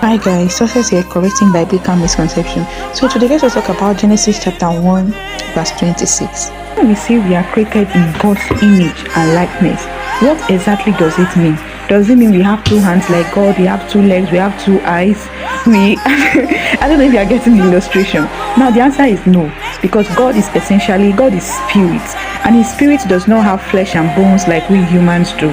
Hi guys, Success here, correcting biblical misconception. So today let's talk about Genesis chapter 1 verse 26. When we say we are created in God's image and likeness, what exactly does it mean? Does it mean we have two hands like God, we have two legs, we have two eyes? I don't know if you are getting the illustration. Now the answer is no, because God is spirit, and his spirit does not have flesh and bones like we humans do.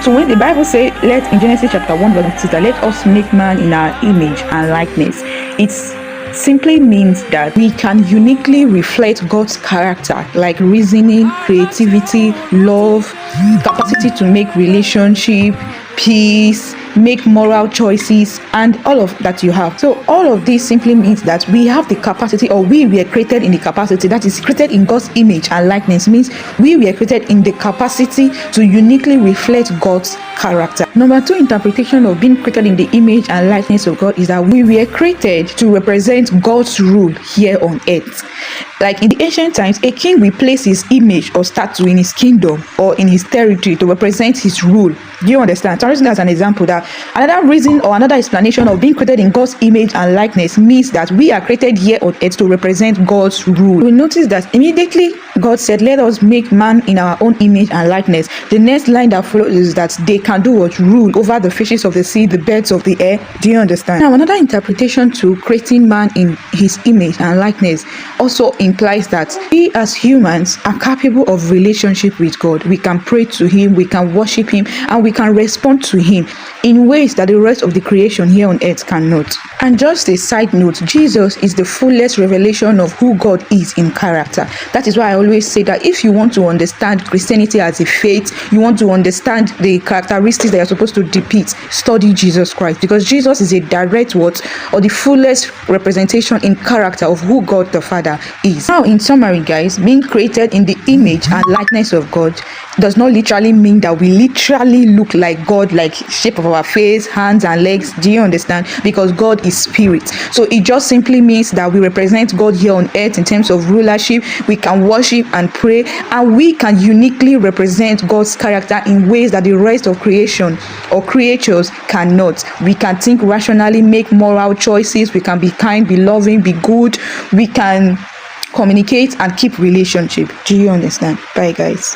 So when the Bible says, in Genesis chapter 1 verse 6, let us make man in our image and likeness, it simply means that we can uniquely reflect God's character, like reasoning, creativity, love, capacity to make relationship, peace, make moral choices, and all of that you have. So all of this simply means that we have the capacity, or we were created in the capacity, that is created in God's image and likeness, means we were created in the capacity to uniquely reflect God's character. Number two interpretation of being created in the image and likeness of God is that we were created to represent God's rule here on earth. Like in the ancient times, a king will place his image or statue in his kingdom or in his territory to represent his rule. Do you understand? So I'm using that as an example, that another reason or another explanation of being created in God's image and likeness means that we are created here on earth to represent God's rule. We notice that immediately God said, let us make man in our own image and likeness. The next line that follows is that they can do what? Rule over the fishes of the sea, the birds of the air. Do you understand? Now another interpretation to creating man in his image and likeness also implies that we as humans are capable of relationship with God. We can pray to him, we can worship him, and we can respond to him in ways that the rest of the creation here on earth cannot. And just a side note, Jesus is the fullest revelation of who God is in character. That is why I always say that if you want to understand Christianity as a faith, you want to understand the characteristics that you're supposed to depict, study Jesus Christ, because Jesus is a direct word, or the fullest representation in character of who God the Father is. Now in summary guys, being created in the image and likeness of God does not literally mean that we literally look like God, like shape of our face, hands and legs. Do you understand? Because God is spirit. So it just simply means that we represent God here on earth in terms of rulership. We can worship and pray, and we can uniquely represent God's character in ways that the rest of creation or creatures cannot. We can think rationally, make moral choices, we can be kind, be loving, be good, we can communicate and keep relationship. Do you understand? Bye guys.